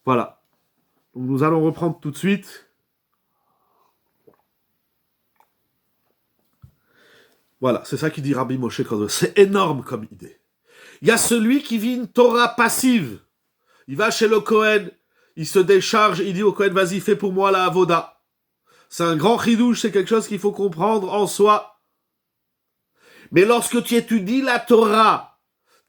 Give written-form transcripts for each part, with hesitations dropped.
Voilà. Donc nous allons reprendre tout de suite. Voilà, c'est ça qu'il dit Rabbi Moshe Cordovero. C'est énorme comme idée. Il y a celui qui vit une Torah passive. Il va chez le Kohen, il se décharge, il dit au Kohen, vas-y, fais pour moi la avoda. C'est un grand chidouche, c'est quelque chose qu'il faut comprendre en soi. Mais lorsque tu étudies la Torah,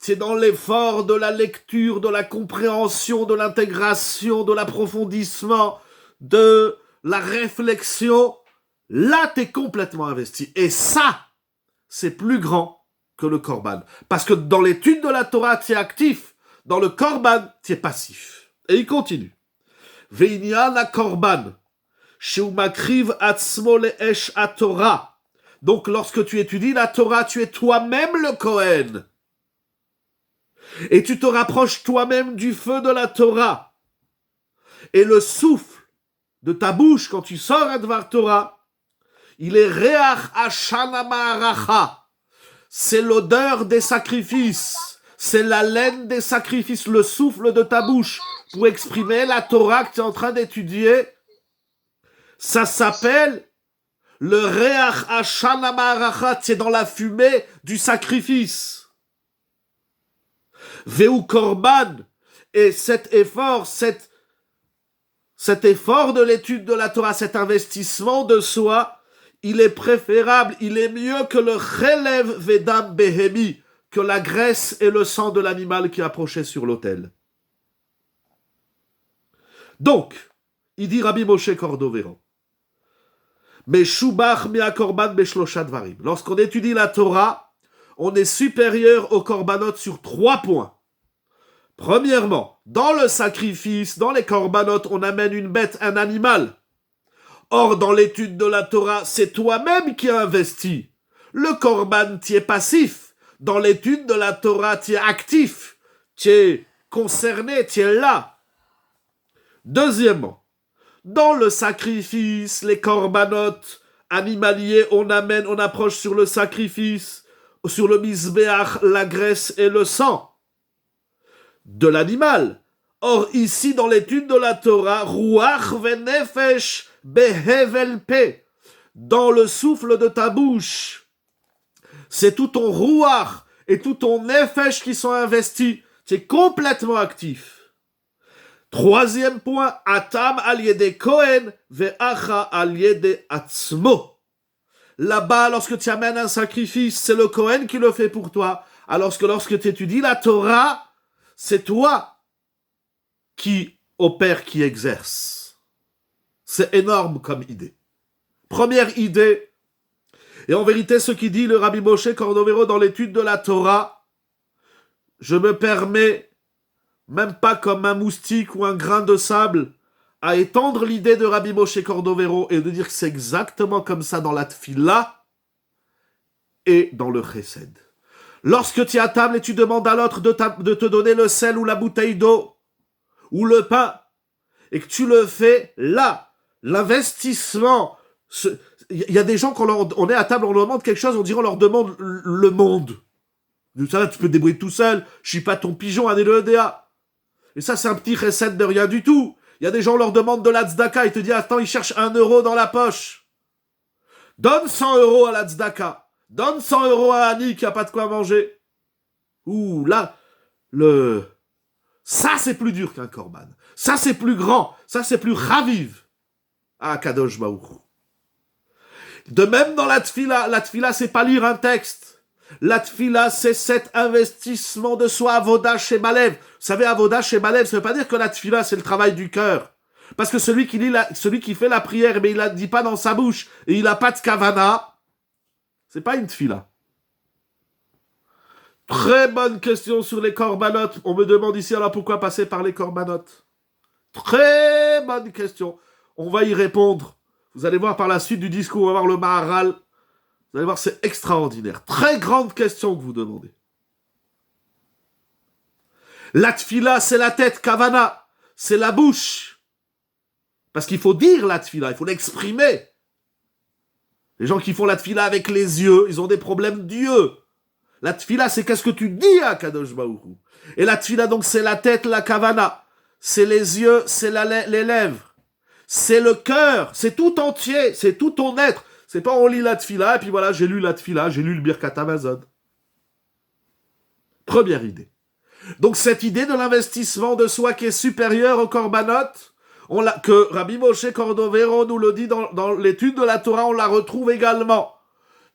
c'est dans l'effort de la lecture, de la compréhension, de l'intégration, de l'approfondissement, de la réflexion, là, tu es complètement investi. Et ça, c'est plus grand que le korban. Parce que dans l'étude de la Torah, tu es actif. Dans le korban, tu es passif. Et il continue. Ve'inyan ha-korban, shehu makriv atzmo le'esh ha-Torah. Donc, lorsque tu étudies la Torah, tu es toi-même le Kohen. Et tu te rapproches toi-même du feu de la Torah. Et le souffle de ta bouche, quand tu sors à Dvar Torah, il est reach hashana ma'aracha. C'est l'odeur des sacrifices. C'est l'haleine des sacrifices, le souffle de ta bouche pour exprimer la Torah que tu es en train d'étudier. Ça s'appelle le reach hashana ma'aracha. C'est dans la fumée du sacrifice. Veu korban. Et cet effort de l'étude de la Torah, cet investissement de soi, il est préférable, il est mieux que le chelev vedam behemi, que la graisse et le sang de l'animal qui approchait sur l'autel. Donc, il dit Rabbi Moshe Cordovero, Meshubach mea korban beshlosha dvarim. Lorsqu'on étudie la Torah, on est supérieur au korbanot sur 3 points. Premièrement, dans le sacrifice, dans les korbanot, on amène une bête, un animal. Or, dans l'étude de la Torah, c'est toi-même qui as investi. Le korban, tu es passif. Dans l'étude de la Torah, tu es actif. Tu es concerné, tu es là. Deuxièmement, dans le sacrifice, les korbanot animaliers, on approche sur le sacrifice, sur le misbéach, la graisse et le sang de l'animal. Or, ici, dans l'étude de la Torah, ruach venefesh behevel pe, dans le souffle de ta bouche, c'est tout ton ruach et tout ton nefesh qui sont investis. Tu es complètement actif. Troisième point, atam al yede kohen ve'acha al yede atzmo. Là-bas, lorsque tu amènes un sacrifice, c'est le Kohen qui le fait pour toi. Alors que lorsque tu étudies la Torah, c'est toi qui opère, qui exerce. C'est énorme comme idée. Première idée, et en vérité, ce qui dit le Rabbi Moshe Cordovero dans l'étude de la Torah, je me permets, même pas comme un moustique ou un grain de sable, à étendre l'idée de Rabbi Moshe Cordovero et de dire que c'est exactement comme ça dans la Tfila et dans le Chesed. Lorsque tu es à table et tu demandes à l'autre de te donner le sel ou la bouteille d'eau ou le pain, et que tu le fais là, l'investissement, il y a des gens, quand on est à table, on leur demande quelque chose, on leur demande le monde. Ça, tu peux te débrouiller tout seul, je suis pas ton pigeon, année le EDA. Et ça, c'est un petit recette de rien du tout. Il y a des gens, on leur demande de la tzedaka, ils te disent, attends, ils cherchent 1 euro dans la poche. Donne 100 euros à la tzedaka. Donne 100 euros à Annie qui a pas de quoi manger. Ouh, là, ça, c'est plus dur qu'un korban. Ça, c'est plus grand. Ça, c'est plus raviv. Ah, Kadosh Baruch. De même dans la tfila, c'est pas lire un texte. La tfila, c'est cet investissement de soi, avoda shebalev. Vous savez, avoda shebalev, ça veut pas dire que la tfila, c'est le travail du cœur. Parce que celui qui fait la prière, mais il la dit pas dans sa bouche, et il a pas de kavana, c'est pas une tfila. Très bonne question sur les korbanot. On me demande ici, alors pourquoi passer par les korbanot? Très bonne question. On va y répondre. Vous allez voir par la suite du discours, on va voir le Maharal. Vous allez voir, c'est extraordinaire. Très grande question que vous demandez. La tfila, c'est la tête, kavana, c'est la bouche. Parce qu'il faut dire la tfila, il faut l'exprimer. Les gens qui font la tfila avec les yeux, ils ont des problèmes d'yeux. La tfila, c'est qu'est-ce que tu dis à Kadosh Baruch Hu. Et la tfila, donc, c'est la tête, la kavana. c'est les yeux, c'est les lèvres, c'est le cœur, c'est tout entier, c'est tout ton être. C'est pas on lit la tfila et puis voilà, j'ai lu la tfila, j'ai lu le Birkat Hamazon. Première idée. Donc cette idée de l'investissement de soi qui est supérieure au korbanot, que Rabbi Moshe Cordovero nous le dit dans l'étude de la Torah, on la retrouve également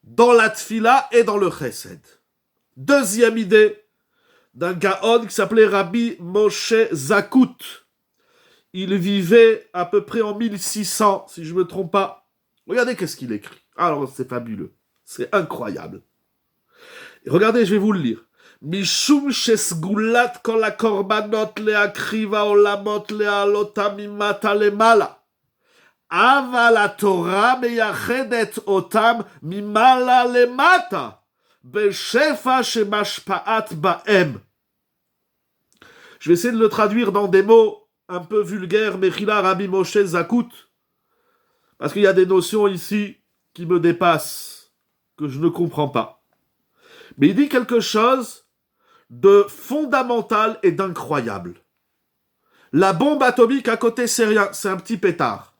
dans la tfila et dans le chesed. Deuxième idée d'un Gaon qui s'appelait Rabbi Moshe Zakut. Il vivait à peu près en 1600, si je ne me trompe pas. Regardez qu'est-ce qu'il écrit. Alors c'est fabuleux, c'est incroyable. Et regardez, je vais vous le lire. Mishum shesgulat kol hakorbanot leakriva olamot lealotam mimata lemala. Aval haTorah meyachedet otam mimala lemata. Beshefa shemashpaat baem. Je vais essayer de le traduire dans des mots un peu vulgaires, Mechila Rabbi Moshe Zakut, parce qu'il y a des notions ici qui me dépassent, que je ne comprends pas. Mais il dit quelque chose de fondamental et d'incroyable. La bombe atomique à côté, c'est rien, c'est un petit pétard.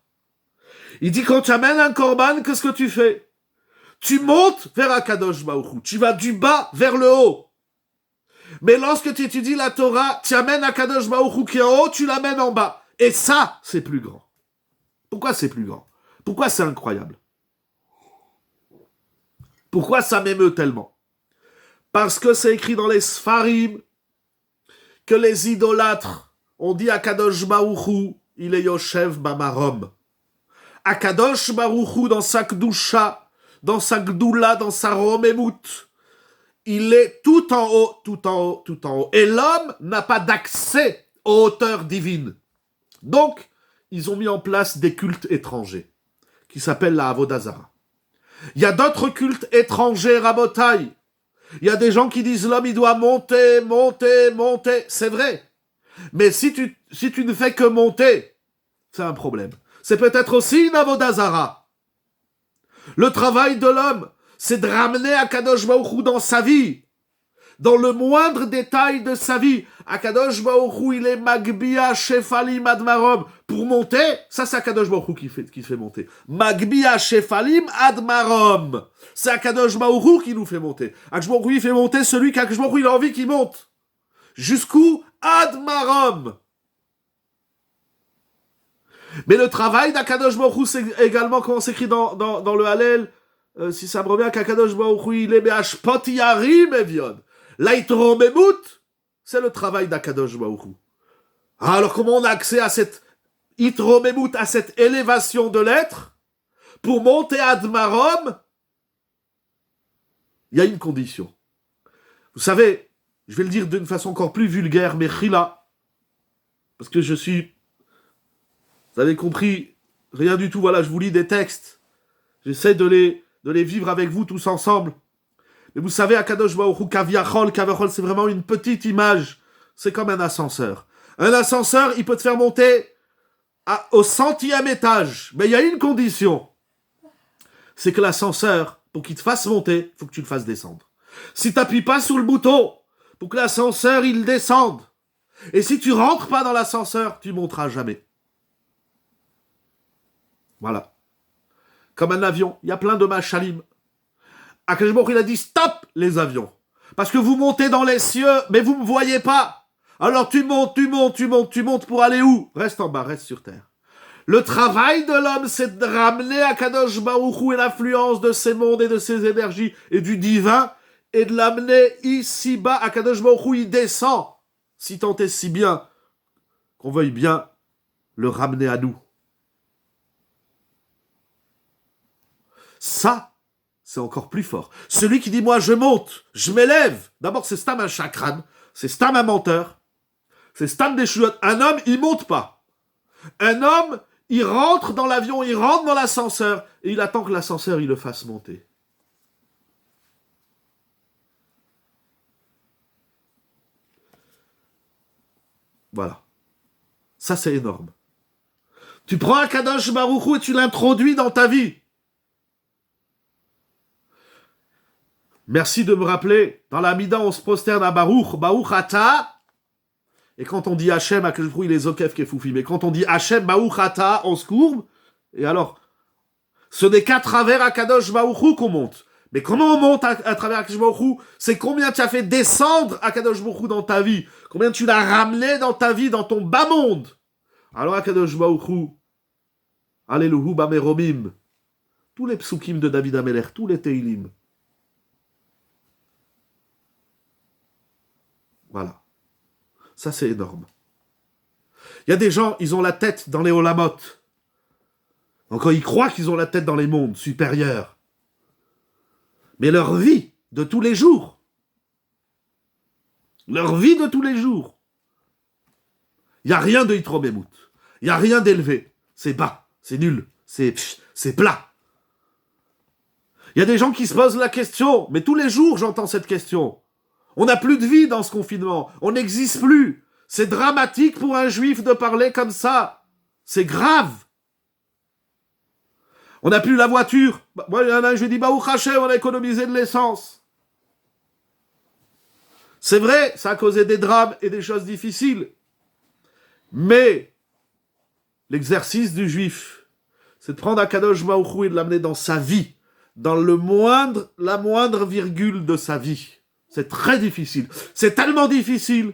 Il dit quand tu amènes un korban, qu'est-ce que tu fais? Tu montes vers Akadosh Baruch Hu, tu vas du bas vers le haut. Mais lorsque tu étudies la Torah, tu amènes Akadosh Baruch Hu qui est en haut, tu l'amènes en bas. Et ça, c'est plus grand. Pourquoi c'est plus grand? Pourquoi c'est incroyable? Pourquoi ça m'émeut tellement? Parce que c'est écrit dans les Sfarim que les idolâtres ont dit à Kadosh Baruch Hu, il est Yoshev Bamarom. Akadosh Baruch Hu dans sa Kdusha, dans sa Gdoula, dans sa Romemut, il est tout en haut, tout en haut, tout en haut. Et l'homme n'a pas d'accès aux hauteurs divines. Donc, ils ont mis en place des cultes étrangers qui s'appellent la Avodah Zara. Il y a d'autres cultes étrangers, Rabotai. Il y a des gens qui disent l'homme il doit monter, monter, monter. C'est vrai. Mais si tu ne fais que monter, c'est un problème. C'est peut-être aussi une Avodah Zara. Le travail de l'homme, c'est de ramener Akadosh Baruch Hu dans sa vie. Dans le moindre détail de sa vie. Akadosh Baruch Hu, il est Magbia Shefalim Admarom. Pour monter, ça c'est Akadosh Baruch Hu qui fait monter. Magbia Shefalim Admarom. C'est Akadosh Baruch Hu qui nous fait monter. Akadosh Baruch Hu, il fait monter celui qu'Akadosh Baruch Hu, il a envie qu'il monte. Jusqu'où? Admarom. Mais le travail d'Akadosh Baruch Hu, c'est également comment c'est écrit dans le Hallel, si ça me revient, qu'Akadosh Baruch Hu, il est Be'ashpot Yarim Evion. L'Aitromemut, c'est le travail d'Akadosh Baruch Hu. Alors comment on a accès à cette Itromemut, à cette élévation de l'être? Pour monter à Admarom, il y a une condition. Vous savez, je vais le dire d'une façon encore plus vulgaire, mais chila, parce que je suis, vous avez compris, rien du tout, voilà, je vous lis des textes, j'essaie de les vivre avec vous tous ensemble. Mais vous savez, Akadosh Baruch Hu, Kaviachol, c'est vraiment une petite image. C'est comme un ascenseur. Un ascenseur, il peut te faire monter au 100e étage. Mais il y a une condition. C'est que l'ascenseur, pour qu'il te fasse monter, il faut que tu le fasses descendre. Si tu n'appuies pas sur le bouton, pour que l'ascenseur, il descende. Et si tu rentres pas dans l'ascenseur, tu monteras jamais. Voilà. Comme un avion, il y a plein de machalim. Akadosh Baruch Hu, il a dit stop les avions. Parce que vous montez dans les cieux, mais vous ne me voyez pas. Alors tu montes pour aller où? Reste en bas, reste sur terre. Le travail de l'homme, c'est de ramener Akadosh Baruch Hu et l'influence de ces mondes et de ces énergies et du divin, et de l'amener ici-bas. Akadosh Baruch Hu, il descend, si tant est si bien, qu'on veuille bien le ramener à nous. Ça, c'est encore plus fort. Celui qui dit, moi, je monte, je m'élève. D'abord, c'est Stam un chakran, c'est Stam un menteur, c'est Stam des choulottes. Un homme, il monte pas. Un homme, il rentre dans l'avion, il rentre dans l'ascenseur, et il attend que l'ascenseur, il le fasse monter. Voilà. Ça, c'est énorme. Tu prends un Kadosh Baruch Hu et tu l'introduis dans ta vie. Merci de me rappeler, dans la Mida, on se prosterne à Baruch, Baruch Ata, Et quand on dit Hachem, il est Zokef Kefoufi. Mais quand on dit Hachem Baouchata, on se courbe. Et alors, ce n'est qu'à travers Akadosh Baouchou qu'on monte. Mais comment on monte à travers Akadosh Baouchou? C'est combien tu as fait descendre Akadosh Baouchou dans ta vie. Combien tu l'as ramené dans ta vie, dans ton bas monde. Alors Akadosh Baouchou, Alléluia Bameromim, tous les psukim de David Ameler, tous les Teilim. Voilà. Ça, c'est énorme. Il y a des gens, ils ont la tête dans les Olamot. Donc, ils croient qu'ils ont la tête dans les mondes supérieurs. Mais leur vie de tous les jours, il n'y a rien de Yitromemut. Il n'y a rien d'élevé. C'est bas, c'est nul, c'est plat. Il y a des gens qui se posent la question, mais tous les jours, j'entends cette question. On n'a plus de vie dans ce confinement. On n'existe plus. C'est dramatique pour un juif de parler comme ça. C'est grave. On n'a plus la voiture. Moi, il y en a un, je lui dis, Baruch Hashem, on a économisé de l'essence. C'est vrai, ça a causé des drames et des choses difficiles. Mais l'exercice du juif, c'est de prendre Akadosh Baruch Hu et de l'amener dans sa vie, dans la moindre virgule de sa vie. C'est très difficile. C'est tellement difficile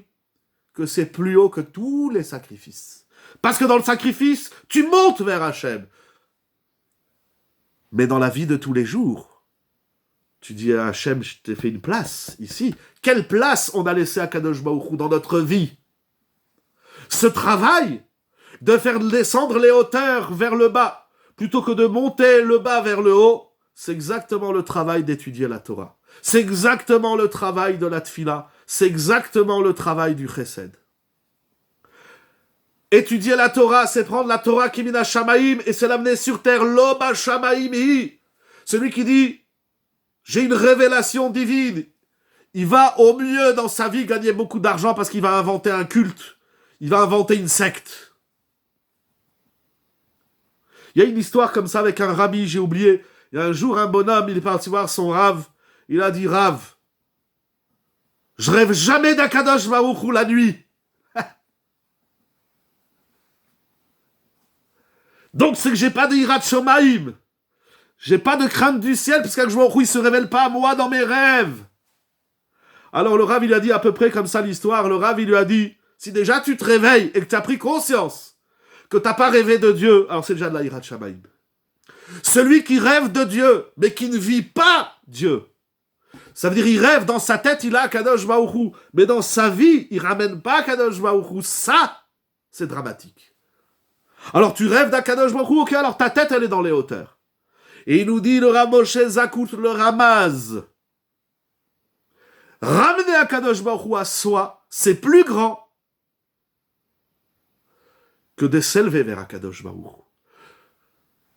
que c'est plus haut que tous les sacrifices. Parce que dans le sacrifice, tu montes vers Hachem. Mais dans la vie de tous les jours, tu dis à Hachem, je t'ai fait une place ici. Quelle place on a laissé à Kadosh Baruch Hu dans notre vie? Ce travail de faire descendre les hauteurs vers le bas, plutôt que de monter le bas vers le haut, c'est exactement le travail d'étudier la Torah. C'est exactement le travail de la Tfila. C'est exactement le travail du Chesed. Étudier la Torah, c'est prendre la Torah qui mina Shamaïm et c'est l'amener sur terre. Loba Shamaïm hi. Celui qui dit, j'ai une révélation divine. Il va au mieux dans sa vie gagner beaucoup d'argent parce qu'il va inventer un culte. Il va inventer une secte. Il y a une histoire comme ça avec un rabbi, j'ai oublié. Il y a un jour, un bonhomme, il est parti voir son Rav. Il a dit, Rav, je rêve jamais d'Akadosh Baruch Hu la nuit. Donc c'est que j'ai pas de Hirat Shomaim. J'ai pas de crainte du ciel, parce qu'Akadosh Baruch Hu, il se révèle pas à moi dans mes rêves. Alors le Rav, il a dit à peu près comme ça l'histoire. Le Rav, il lui a dit, si déjà tu te réveilles et que tu as pris conscience que tu n'as pas rêvé de Dieu, alors c'est déjà de la Hirat Shomaim. Celui qui rêve de Dieu, mais qui ne vit pas Dieu, ça veut dire il rêve dans sa tête, il a Kadosh Baruch Hu, mais dans sa vie, il ramène pas Kadosh Baruch Hu. Ça, c'est dramatique. Alors tu rêves d'Akadosh Baruch Hu, ok, alors ta tête, elle est dans les hauteurs. Et il nous dit, le Ramoshe Zakout, le Ramaz, ramener Akadosh Baruch Hu à soi, c'est plus grand que de s'élever vers Akadosh Baruch Hu.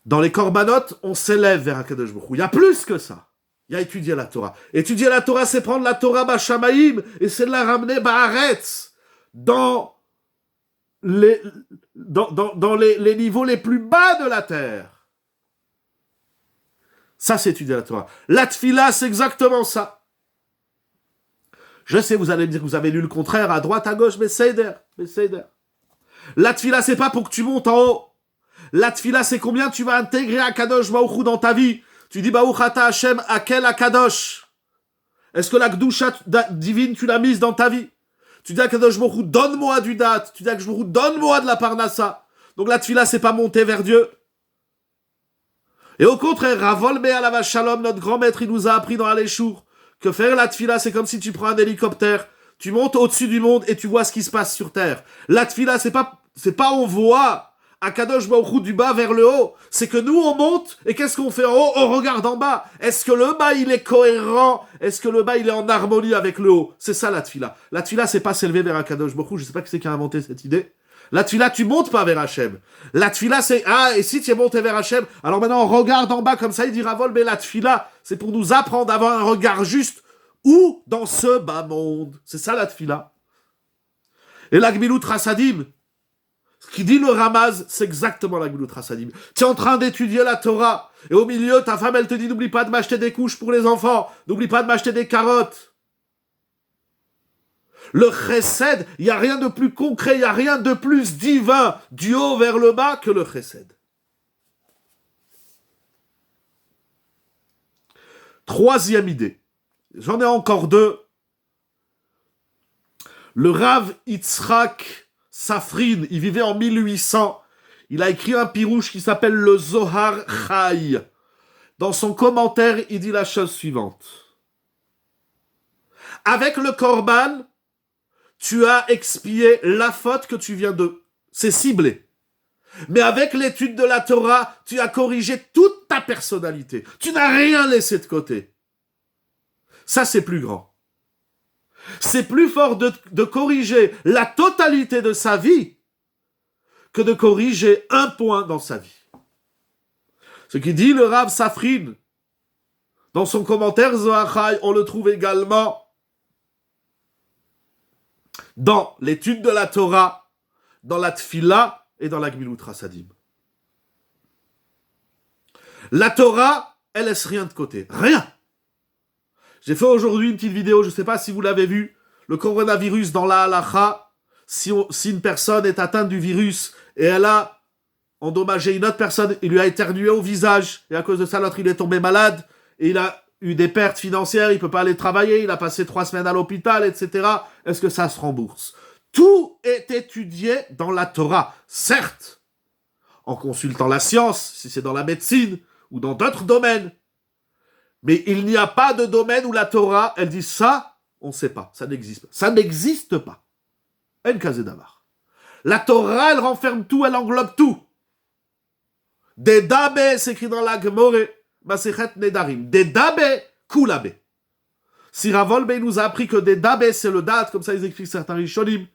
Dans les Korbanot, on s'élève vers Akadosh Baruch Hu. Il y a plus que ça. Il y a étudier la Torah. Étudier la Torah, c'est prendre la Torah Bashamaïm et c'est de la ramener Ba'aretz dans les niveaux les plus bas de la terre. Ça, c'est étudier la Torah. La Tfila, c'est exactement ça. Je sais, vous allez me dire que vous avez lu le contraire, à droite, à gauche, mais Seider. La Tfila, c'est pas pour que tu montes en haut. La Tfila, c'est combien tu vas intégrer Akadosh Baruch Hu dans ta vie. Tu dis Baruch Ata Hashem, à quel Akadosh? Est-ce que la Gdusha divine, tu l'as mise dans ta vie? Tu dis à Akadosh Baruch Hu, donne-moi du date. Tu dis à Akadosh Baruch Hu, donne-moi de la Parnassa. Donc la Tfila, c'est pas monter vers Dieu. Et au contraire, Ravol Be'alava Shalom, notre grand maître, il nous a appris dans Aléchour que faire la Tfila, c'est comme si tu prends un hélicoptère, tu montes au-dessus du monde et tu vois ce qui se passe sur terre. La Tfila, c'est pas on voit Akadosh Baruch Hu du bas vers le haut. C'est que nous, on monte, et qu'est-ce qu'on fait en haut? On regarde en bas. Est-ce que le bas, il est cohérent? Est-ce que le bas, il est en harmonie avec le haut? C'est ça, la Tfila. La Tfila, c'est pas s'élever vers Akadosh Baruch Hu. Je sais pas qui c'est qui a inventé cette idée. La Tfila, tu montes pas vers Hachem. La Tfila, c'est, et si tu es monté vers Hachem, alors maintenant, on regarde en bas, comme ça, il dira vol, mais la Tfila, c'est pour nous apprendre à avoir un regard juste, où? Dans ce bas monde. C'est ça, la Tfila. Et la Gmilut Rasadim, ce qui dit le Ramaz, c'est exactement la Gmilut Rasadim. Tu es en train d'étudier la Torah, et au milieu, ta femme, elle te dit, n'oublie pas de m'acheter des couches pour les enfants, n'oublie pas de m'acheter des carottes. Le chesed, il n'y a rien de plus concret, il n'y a rien de plus divin du haut vers le bas que le chesed. Troisième idée. J'en ai encore deux. Le Rav Yitzhak Safrin, il vivait en 1800. Il a écrit un pirouche qui s'appelle le Zohar Chai. Dans son commentaire, il dit la chose suivante. Avec le Korban, tu as expié la faute que tu viens de... C'est ciblé. Mais avec l'étude de la Torah, tu as corrigé toute ta personnalité. Tu n'as rien laissé de côté. Ça, c'est plus grand. C'est plus fort de corriger la totalité de sa vie que de corriger un point dans sa vie. Ce qui dit le Rav Safrin, dans son commentaire Zohar Chai, on le trouve également dans l'étude de la Torah, dans la Tfila et dans la Gmilut Chasadim. La Torah, elle laisse rien de côté. Rien. J'ai fait aujourd'hui une petite vidéo, je ne sais pas si vous l'avez vu, le coronavirus dans la halacha, si une personne est atteinte du virus et elle a endommagé une autre personne, il lui a éternué au visage, et à cause de ça, l'autre, il est tombé malade, et il a eu des pertes financières, il ne peut pas aller travailler, il a passé 3 semaines à l'hôpital, etc. Est-ce que ça se rembourse? Tout est étudié dans la Torah, certes, en consultant la science, si c'est dans la médecine, ou dans d'autres domaines. Mais il n'y a pas de domaine où la Torah, elle dit ça, on ne sait pas, ça n'existe pas. Ça n'existe pas. En kazé davar. La Torah, elle renferme tout, elle englobe tout. Dedabe, c'est écrit dans la Gemore, Masechet Nedarim. Dedabe, Kulabe. Si Ravolbe nous a appris que Dedabe, c'est le date, comme ça ils expliquent certains Rishonim.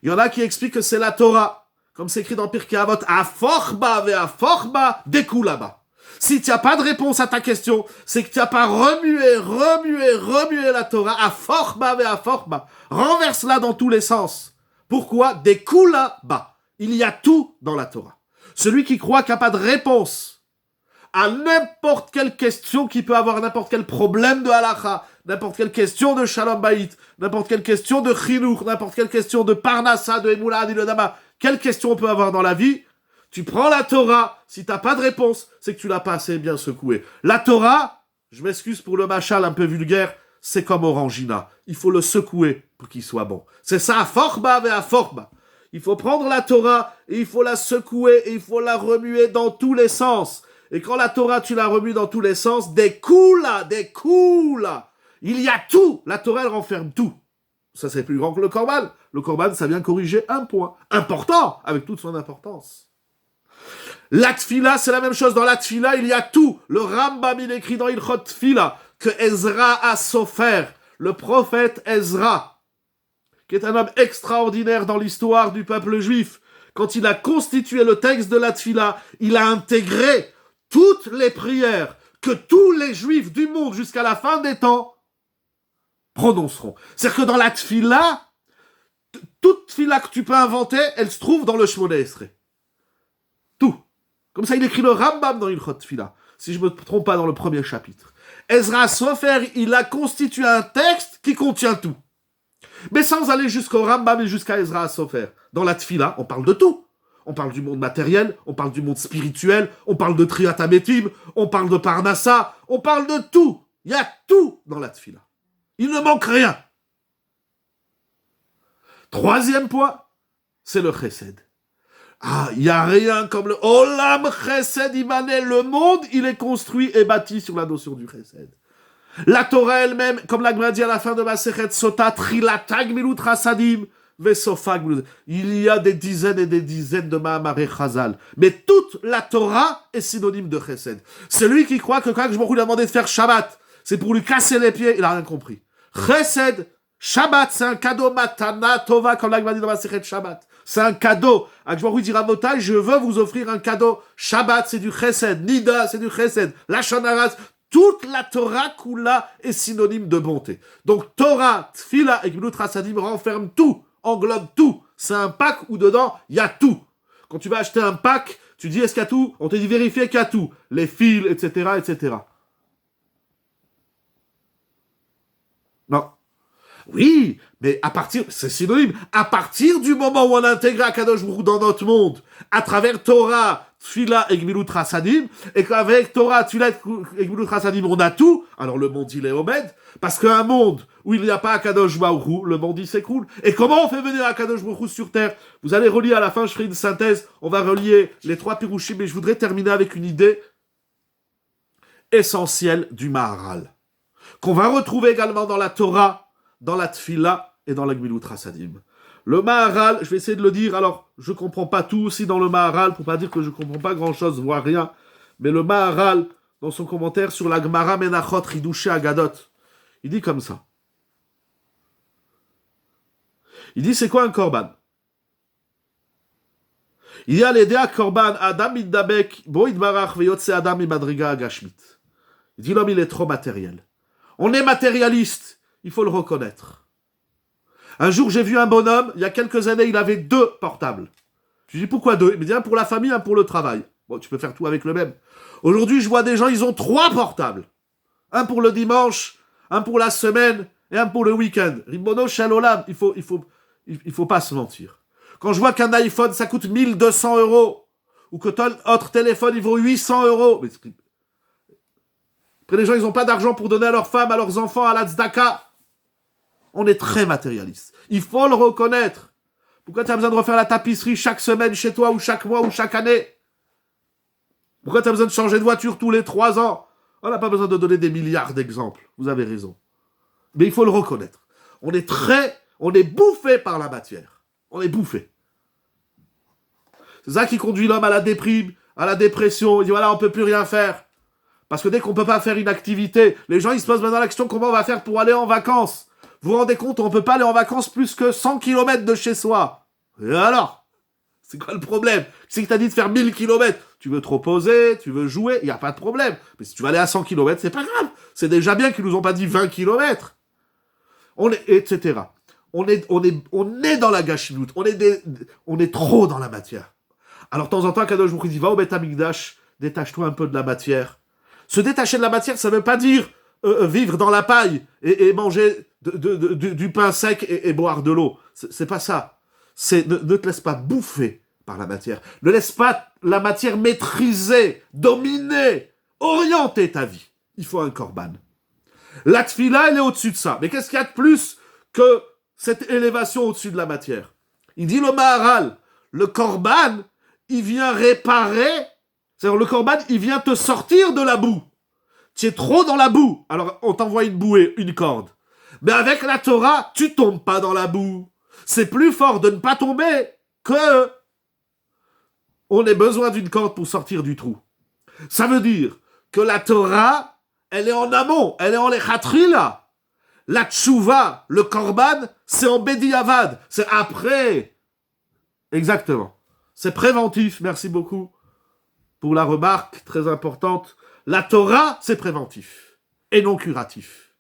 Il y en a qui expliquent que c'est la Torah, comme c'est écrit dans Pirkei Avot, Aforba ve Aforba de Kulaba. Si tu n'as pas de réponse à ta question, c'est que tu n'as pas remué la Torah, Aforba ve Aforba. Renverse-la dans tous les sens. Pourquoi? Des Kulaba. Il y a tout dans la Torah. Celui qui croit qu'il n'y a pas de réponse à n'importe quelle question qui peut avoir n'importe quel problème de halacha, n'importe quelle question de shalom bayit, n'importe quelle question de chinuch, n'importe quelle question de parnassa, de emula, d'ilodama, quelle question on peut avoir dans la vie, tu prends la Torah, si tu n'as pas de réponse, c'est que tu l'as pas assez bien secoué. La Torah, je m'excuse pour le machal un peu vulgaire, c'est comme Orangina. Il faut le secouer pour qu'il soit bon. C'est ça, à forba et à forba. Il faut prendre la Torah et il faut la secouer et il faut la remuer dans tous les sens. Et quand la Torah, tu la remues dans tous les sens, des coups là. Il y a tout. La Torah, elle renferme tout. Ça, c'est plus grand que le Korban. Le Korban, ça vient corriger un point. Important, avec toute son importance. La Tfila, c'est la même chose. Dans la Tfila, il y a tout. Le Rambam, il écrit dans Ilchot Tfila que Ezra a Sofer, le prophète Ezra, qui est un homme extraordinaire dans l'histoire du peuple juif, quand il a constitué le texte de la Tfila, il a intégré toutes les prières que tous les juifs du monde jusqu'à la fin des temps prononceront. C'est-à-dire que dans la Tfila, toute Tfila que tu peux inventer, elle se trouve dans le Shmoneh Esrei. Tout. Comme ça, il écrit le Rambam dans Ilchot Tfila, si je ne me trompe pas dans le premier chapitre. Ezra Sofer, il a constitué un texte qui contient tout. Mais sans aller jusqu'au Rambam et jusqu'à Ezra Sofer. Dans la Tfila, on parle de tout. On parle du monde matériel, on parle du monde spirituel, on parle de Triat HaMetim, on parle de Parnassa, on parle de tout. Il y a tout dans la Tfila. Il ne manque rien. Troisième point, c'est le Chesed. Ah, il n'y a rien comme le Olam Chesed Imané. Le monde, il est construit et bâti sur la notion du Chesed. La Torah elle-même, comme la Gemara dit à la fin de Masechet Sota, Trilata Gmilut Chasadim, Vesofa Gmilut. Il y a des dizaines et des dizaines de Mahamaré Chazal. Mais toute la Torah est synonyme de Chesed. Celui qui croit que quand je lui a demandé de faire Shabbat, c'est pour lui casser les pieds, il n'a rien compris. Chesed, Shabbat, c'est un cadeau matana tova, comme la Gemara dit dans Masechet Shabbat. C'est un cadeau. Akshbaroui dira Motai, je veux vous offrir un cadeau. Shabbat, c'est du Chesed. Nida, c'est du Chesed. Lashon Hara, toute la Torah Kula est synonyme de bonté. Donc Torah, Tfila et Gmilut Chasadim renferment tout, englobe tout. C'est un pack où dedans, il y a tout. Quand tu vas acheter un pack, tu dis est-ce qu'il y a tout? On te dit vérifier qu'il y a tout. Les fils, etc., etc. Non. Oui, mais c'est synonyme, à partir du moment où on a intégré Akadosh Baruch Hu dans notre monde, à travers Torah, Tfila et Gmilut Chasadim, et qu'avec Torah, Tfila et Gmilut Chasadim, on a tout, alors le monde il est Omed, parce qu'un monde où il n'y a pas Akadosh Baruch Hu, le monde il s'écroule. Et comment on fait venir Akadosh Baruch Hu sur terre? Vous allez relire à la fin, je ferai une synthèse, on va relier les 3 Pirushim, mais je voudrais terminer avec une idée essentielle du Maharal, qu'on va retrouver également dans la Torah, dans la Tfila et dans la Gmilut Chasadim. Le Maharal, je vais essayer de le dire, alors je comprends pas tout aussi dans le Maharal, pour pas dire que je comprends pas grand chose, voire rien, mais le Maharal, dans son commentaire sur la Gemara Menachot Ridouché Agadot, il dit comme ça. Il dit, c'est quoi un korban? Il y a les dea korban Adam Iddabek, Boïd Barach Veyotse Adam Imadriga Agashmit. Il dit, l'homme il est trop matériel. On est matérialiste, il faut le reconnaître. Un jour, j'ai vu un bonhomme, il y a quelques années, il avait 2 portables. Je lui dis, pourquoi 2? Il me dit, un pour la famille, un pour le travail. Bon, tu peux faire tout avec le même. Aujourd'hui, je vois des gens, ils ont 3 portables. Un pour le dimanche, un pour la semaine, et un pour le week-end. Ribono Shalolam, il faut pas se mentir. Quand je vois qu'un iPhone, ça coûte 1200 €, ou que ton autre téléphone, il vaut 800 €. Mais après, les gens, ils n'ont pas d'argent pour donner à leurs femmes, à leurs enfants, à la tzedaka. On est très matérialiste. Il faut le reconnaître. Pourquoi tu as besoin de refaire la tapisserie chaque semaine chez toi, ou chaque mois, ou chaque année? Pourquoi tu as besoin de changer de voiture tous les 3 ans? On n'a pas besoin de donner des milliards d'exemples. Vous avez raison. Mais il faut le reconnaître. On est bouffé par la matière. On est bouffé. C'est ça qui conduit l'homme à la déprime, à la dépression. Il dit voilà, on peut plus rien faire. Parce que dès qu'on peut pas faire une activité, les gens ils se posent maintenant la question comment on va faire pour aller en vacances. Vous vous rendez compte, on peut pas aller en vacances plus que 100 km de chez soi. Et alors? C'est quoi le problème? C'est que t'as dit de faire 1000 km. Tu veux te reposer, tu veux jouer, il n'y a pas de problème. Mais si tu vas aller à 100 km, c'est pas grave. C'est déjà bien qu'ils nous ont pas dit 20 km. Etc. On est dans la gâchinoute. On est trop dans la matière. Alors, de temps en temps, Kadosh Baruch Hu dit, va au Beth Amikdash, détache-toi un peu de la matière. Se détacher de la matière, ça veut pas dire vivre dans la paille et manger du pain sec et boire de l'eau. C'est pas ça. Ne te laisse pas bouffer par la matière. Ne laisse pas la matière maîtriser, dominer, orienter ta vie. Il faut un korban. La tfila, elle est au-dessus de ça. Mais qu'est-ce qu'il y a de plus que cette élévation au-dessus de la matière? Il dit le Maharal, le korban, il vient réparer, c'est-à-dire le korban, il vient te sortir de la boue. Tu es trop dans la boue, alors on t'envoie une bouée, une corde. Mais avec la Torah, tu tombes pas dans la boue. C'est plus fort de ne pas tomber que on ait besoin d'une corde pour sortir du trou. Ça veut dire que la Torah, elle est en amont, elle est en lechatrila. La tchouva, le korban, c'est en bediavad, c'est après. Exactement. C'est préventif, merci beaucoup pour la remarque très importante. La Torah, c'est préventif et non curatif.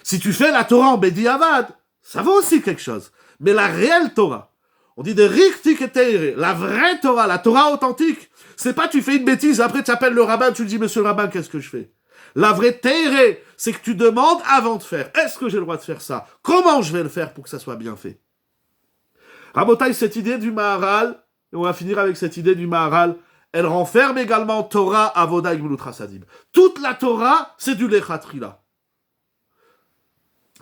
Si tu fais la Torah en bediavad, ça vaut aussi quelque chose. Mais la réelle Torah, on dit de riktik et teire, la vraie Torah, la Torah authentique, c'est pas tu fais une bêtise, après tu appelles le rabbin, tu lui dis, monsieur le rabbin, qu'est-ce que je fais? La vraie teire, c'est que tu demandes avant de faire, est-ce que j'ai le droit de faire ça? Comment je vais le faire pour que ça soit bien fait? Rabotai, cette idée du Maharal, et on va finir avec cette idée du Maharal, elle renferme également Torah, Avoda et Gmilut Chasadim. Toute la Torah, c'est du lechatrila.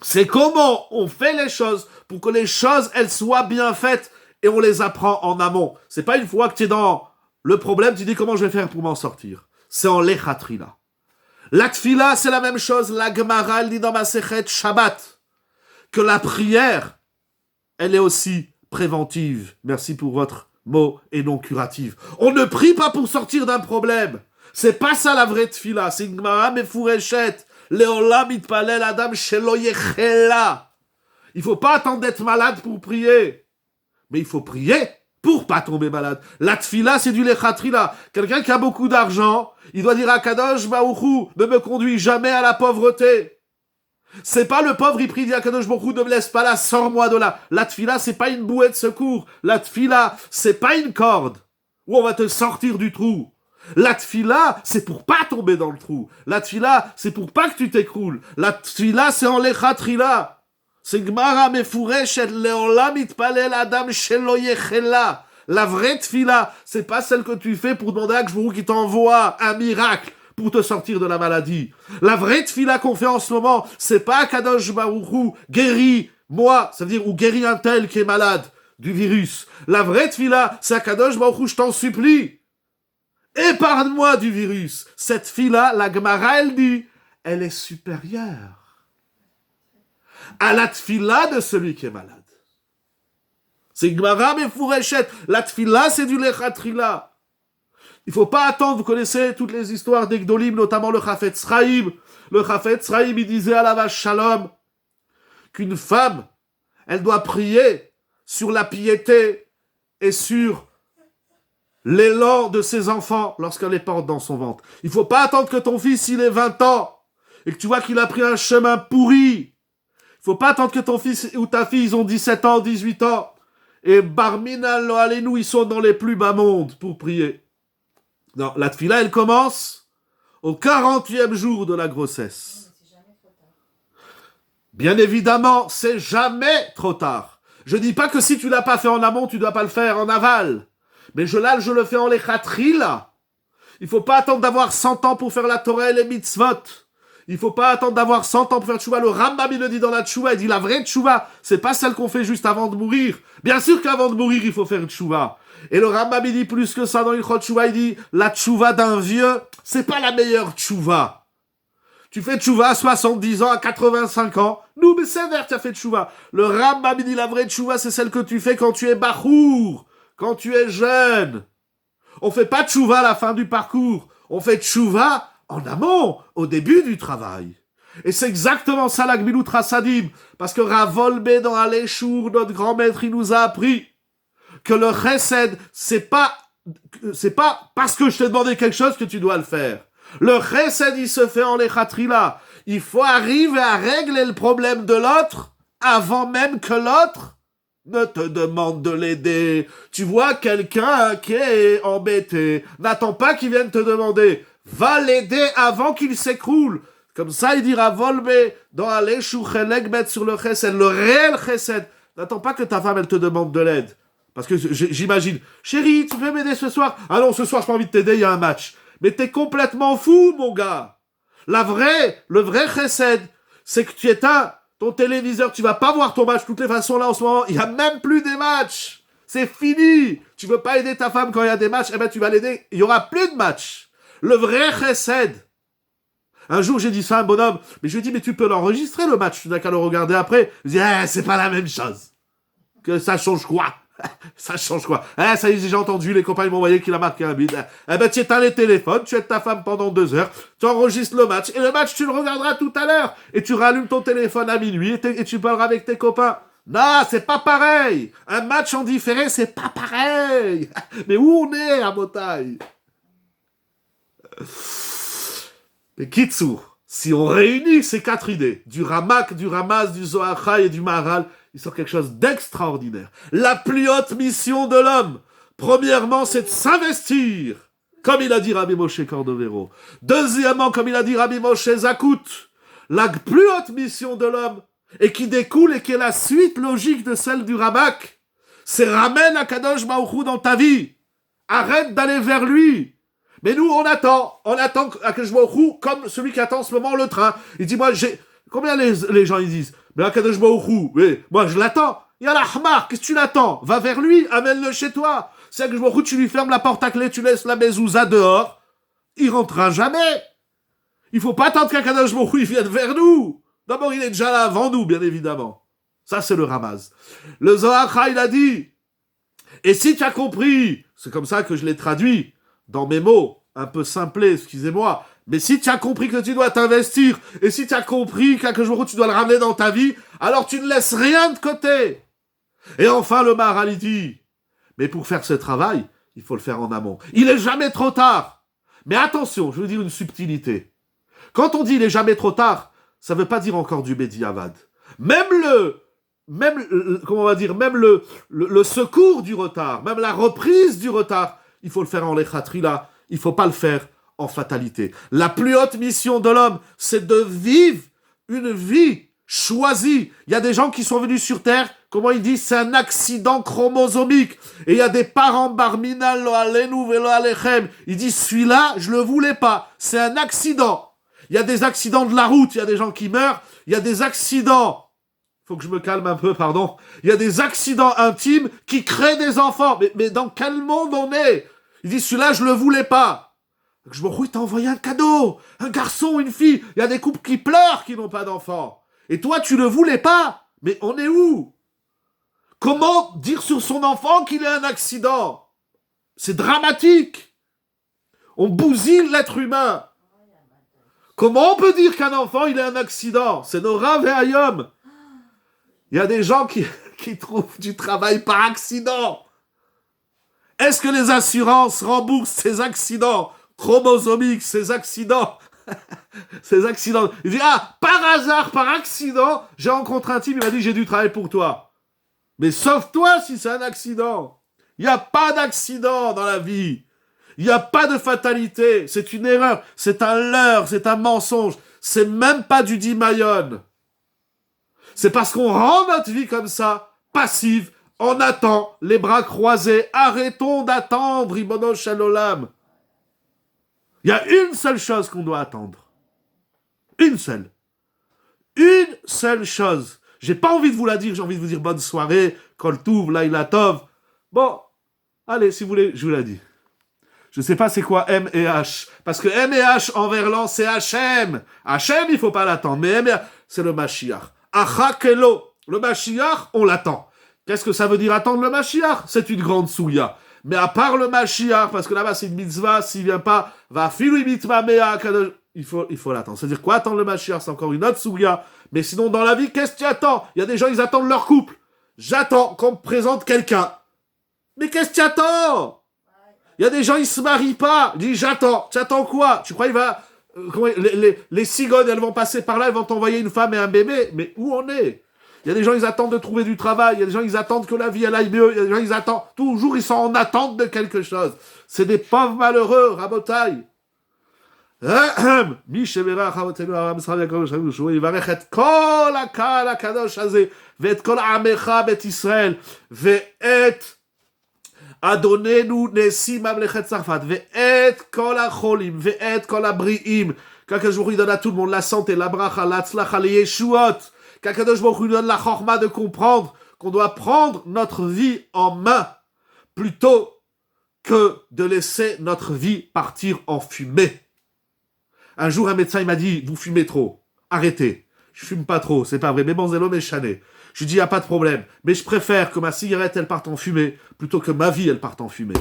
C'est comment on fait les choses pour que les choses, elles soient bien faites et on les apprend en amont. C'est pas une fois que tu es dans le problème, tu dis comment je vais faire pour m'en sortir. C'est en lechatrila. La tfila, c'est la même chose. La Gemara, elle dit dans Masechet Shabbat que la prière, elle est aussi préventive. Merci pour votre mot et non curative. On ne prie pas pour sortir d'un problème. C'est pas ça la vraie tfila. C'est une Gemara mefureshet. Leolam itpalel adam shelo yechela. Il faut pas attendre d'être malade pour prier. Mais il faut prier pour pas tomber malade. La tfila, c'est du lechatrila. Quelqu'un qui a beaucoup d'argent, il doit dire à Kadosh Baruch Hu, ne me conduis jamais à la pauvreté. C'est pas le pauvre, il prie, dit à Kadosh Baruch Hu, ne me laisse pas là, sors-moi de là. La tfila, c'est pas une bouée de secours. La tfila, c'est pas une corde où on va te sortir du trou. La tfila, c'est pour pas tomber dans le trou. La tfila, c'est pour pas que tu t'écroules. La tfila, c'est en lechatrila. C'est Gemara mefureshet leolam itpalel adam shelo yechela. La vraie tfila, c'est pas celle que tu fais pour demander à Akshbourou qui t'envoie un miracle pour te sortir de la maladie. La vraie tfila qu'on fait en ce moment, c'est pas Kadosh Baruch Hu guéris moi, ça veut dire ou guéris un tel qui est malade du virus. La vraie tfila, c'est Kadosh Baruch Hu, je t'en supplie. Épargne-moi du virus. Cette fille-là, la Gemara, elle dit, elle est supérieure à la tfila de celui qui est malade. C'est Gemara mefureshet. La tfila, c'est du lechatrila. Il faut pas attendre, vous connaissez toutes les histoires des Gdolim, notamment le Chafetz Chaim. Le Chafetz Chaim, il disait à la vache Shalom qu'une femme, elle doit prier sur la piété et sur l'élan de ses enfants lorsqu'elle les porte dans son ventre. Il faut pas attendre que ton fils, il ait 20 ans et que tu vois qu'il a pris un chemin pourri. Il faut pas attendre que ton fils ou ta fille, ils ont 17 ans, 18 ans. Et Barmina lo alenu, ils sont dans les plus bas mondes pour prier. Non, la tfila, elle commence au 40e jour de la grossesse. Bien évidemment, c'est jamais trop tard. Je dis pas que si tu l'as pas fait en amont, tu dois pas le faire en aval. Mais je le fais en lechatrila. Il faut pas attendre d'avoir 100 ans pour faire la Torah et les mitzvot. Il faut pas attendre d'avoir 100 ans pour faire tchouva. Le Rambam, il le dit dans la tchouva, il dit la vraie tchouva, c'est pas celle qu'on fait juste avant de mourir. Bien sûr qu'avant de mourir, il faut faire tchouva. Et le Rambam, il dit plus que ça dans l'Ilchot Tchouva, il dit la tchouva d'un vieux, c'est pas la meilleure tchouva. Tu fais tchouva à 70 ans, à 85 ans. Nous, mais c'est vert, tu as fait tchouva. Le Rambam, il dit la vraie tchouva, c'est celle que tu fais quand tu es bachour, quand tu es jeune. On fait pas tchouva à la fin du parcours. On fait tchouva en amont, au début du travail. Et c'est exactement ça la Gmilut Chassadim. Parce que Ravolbe dans Aléchour, notre grand maître, il nous a appris que le chesed, c'est pas parce que je t'ai demandé quelque chose que tu dois le faire. Le chesed, il se fait en lechatrila. Il faut arriver à régler le problème de l'autre avant même que l'autre ne te demande de l'aider. Tu vois quelqu'un qui est embêté, n'attends pas qu'il vienne te demander. Va l'aider avant qu'il s'écroule. Comme ça, il dira Volbe dans Aléchour Chelekbet sur le chesed, le réel chesed. N'attends pas que ta femme, elle te demande de l'aide. Parce que j'imagine, chérie, tu peux m'aider ce soir? Ah non, ce soir, j'ai pas envie de t'aider, il y a un match. Mais t'es complètement fou, mon gars. Le vrai chesed, c'est que tu éteins ton téléviseur, tu vas pas voir ton match. De toutes les façons, là, en ce moment, il y a même plus des matchs. C'est fini. Tu veux pas aider ta femme quand il y a des matchs, eh ben, tu vas l'aider. Il y aura plus de matchs. Le vrai chesed. Un jour, j'ai dit ça à un bonhomme, mais je lui ai dit, mais tu peux l'enregistrer, le match. Tu n'as qu'à le regarder après. Il dit, c'est pas la même chose. Que ça change quoi? Ça change quoi? Ça y est, j'ai entendu, les copains m'ont envoyé qu'il a marqué un but. Tu éteins les téléphones, tu aides ta femme pendant 2 heures, tu enregistres le match, et le match, tu le regarderas tout à l'heure. Et tu rallumes ton téléphone à minuit, et tu parleras avec tes copains. Non, c'est pas pareil. Un match en différé, c'est pas pareil. Mais où on est, à Motaï? Mais Kitsour, si on réunit ces 4 idées, du Ramak, du Ramaz, du Zohar Chai et du Maharal, il sort quelque chose d'extraordinaire. La plus haute mission de l'homme, premièrement, c'est de s'investir, comme il a dit Rabbi Moshe Cordovero. Deuxièmement, comme il a dit Rabbi Moshe Zakout, la plus haute mission de l'homme, et qui découle et qui est la suite logique de celle du Ramak, c'est ramène Akadosh Baruch Hu dans ta vie. Arrête d'aller vers lui. Mais nous, on attend Akadosh Baruch Hu comme celui qui attend en ce moment le train. Il dit, moi, combien les gens ils disent? Mais Akadosh Baruch Hu, oui, moi je l'attends. Il y a la Hamar, qu'est-ce que tu l'attends? Va vers lui, amène-le chez toi. Si Akadosh Baruch Hu, tu lui fermes la porte à clé, tu laisses la mezouza dehors, il rentrera jamais. Il faut pas attendre qu'Akadosh Baruch Hu vienne vers nous. D'abord, il est déjà là avant nous, bien évidemment. Ça, c'est le Ramaz. Le Zohar, il a dit, et si tu as compris, c'est comme ça que je l'ai traduit, dans mes mots, un peu simplés, excusez-moi, mais si tu as compris que tu dois t'investir, et si tu as compris qu'un jour tu dois le ramener dans ta vie, alors tu ne laisses rien de côté. Et enfin, le Maharal, il dit, mais pour faire ce travail, il faut le faire en amont. Il est jamais trop tard. Mais attention, je veux dire une subtilité. Quand on dit il est jamais trop tard, ça veut pas dire encore du Bediavad. Même le secours du retard, même la reprise du retard, il faut le faire en lechatrila, il faut pas le faire en fatalité. La plus haute mission de l'homme, c'est de vivre une vie choisi. Il y a des gens qui sont venus sur Terre, comment ils disent, c'est un accident chromosomique. Et il y a des parents barminal lo alenu velo alechem. Ils disent, celui-là, je le voulais pas. C'est un accident. Il y a des accidents de la route, il y a des gens qui meurent. Il y a des accidents. Faut que je me calme un peu, pardon. Il y a des accidents intimes qui créent des enfants. Mais dans quel monde on est? Ils disent, celui-là, je le voulais pas. Je me dis, t'as envoyé un cadeau. Un garçon, une fille. Il y a des couples qui pleurent qui n'ont pas d'enfants. Et toi, tu le voulais pas. Mais on est où? Comment dire sur son enfant qu'il est un accident? C'est dramatique. On bousille l'être humain. Comment on peut dire qu'un enfant, il est un accident? C'est Nora Ve'ayom. Il y a des gens qui trouvent du travail par accident. Est-ce que les assurances remboursent ces accidents chromosomiques, ces accidents? Ces accidents. Il dit, par hasard, par accident, j'ai rencontré un type, il m'a dit, j'ai du travail pour toi. Mais sauve-toi si c'est un accident. Il n'y a pas d'accident dans la vie. Il n'y a pas de fatalité. C'est une erreur. C'est un leurre. C'est un mensonge. C'est même pas du dimayon. C'est parce qu'on rend notre vie comme ça, passive, on attend, les bras croisés. Arrêtons d'attendre, Ribono Shalolam. Il y a une seule chose qu'on doit attendre. Une seule. Une seule chose. J'ai pas envie de vous la dire, j'ai envie de vous dire bonne soirée, Kol Tuv, Laila Tov. Bon, allez, si vous voulez, je vous la dis. Je sais pas c'est quoi M et H. Parce que M et H en verlan, c'est Hachem. Hachem, il faut pas l'attendre. Mais M et H, c'est le Mashiach. Achakelo. Le Mashiach, on l'attend. Qu'est-ce que ça veut dire attendre le Mashiach? C'est une grande souilla. Mais à part le Mashiach, parce que là-bas c'est une mitzvah, s'il vient pas, va filu mitzvah mea, il faut l'attendre. C'est-à-dire quoi attendre le Mashiach? C'est encore une autre souilla. Mais sinon, dans la vie, qu'est-ce que tu attends? Il y a des gens, ils attendent leur couple. J'attends qu'on me présente quelqu'un. Mais qu'est-ce que tu attends? Il y a des gens, ils se marient pas. Ils disent, j'attends. Tu attends quoi? Tu crois il va... les cigognes, elles vont passer par là, elles vont t'envoyer une femme et un bébé. Mais où on est? Il y a des gens, ils attendent de trouver du travail. Il y a des gens, ils attendent que la vie, elle aille mieux. Il y a des gens, ils attendent. Toujours, ils sont en attente de quelque chose. C'est des pauvres malheureux, rabotaille. מי שברך אבותינו הרב ישראל יעקב ושלום שהוא יברך את כל הקהל הקדוש הזה ואת כל עמך בית ישראל ואת אדוננו נשיא ממלכת צרפת ואת כל החולים ואת כל הבריאים qu'Akadosh Baruch Hu donne à tout le monde la santé, la bracha, la tzlacha, les yeshuot, qu'Akadosh Baruch Hu donne la chorma de comprendre qu'on doit prendre notre vie en main plutôt que de laisser notre vie partir en fumée. Un jour, un médecin, il m'a dit, vous fumez trop. Arrêtez. Je fume pas trop, c'est pas vrai. Mais bon, zélo, mais chané. Je lui dis, y a pas de problème. Mais je préfère que ma cigarette, elle parte en fumée, plutôt que ma vie, elle parte en fumée.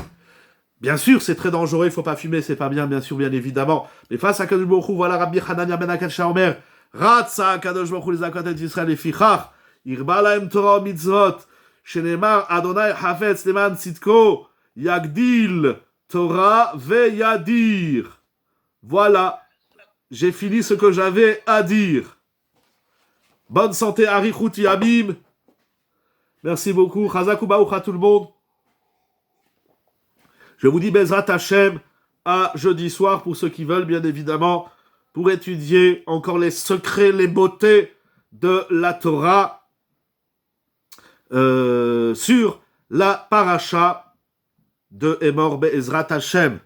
Bien sûr, c'est très dangereux, il faut pas fumer, c'est pas bien, bien sûr, bien évidemment. Mais face à Kadosh Baruch Hu, voilà Rabbi Hanania ben Akasha Omer, Ratsa Kadosh Baruch Hu les Akotet Yisrael et Fichach, Irba lahem Torah mitzvot, Shenemar Adonai Hafetz Leman Tzidko, Yagdil Torah ve Yadir. Voilà. J'ai fini ce que j'avais à dire. Bonne santé, Arichut Yamim. Merci beaucoup. Chazakou Baoucha tout le monde. Je vous dis Bezrat Hashem à jeudi soir pour ceux qui veulent, bien évidemment, pour étudier encore les secrets, les beautés de la Torah sur la paracha de Emor Bezrat Hashem.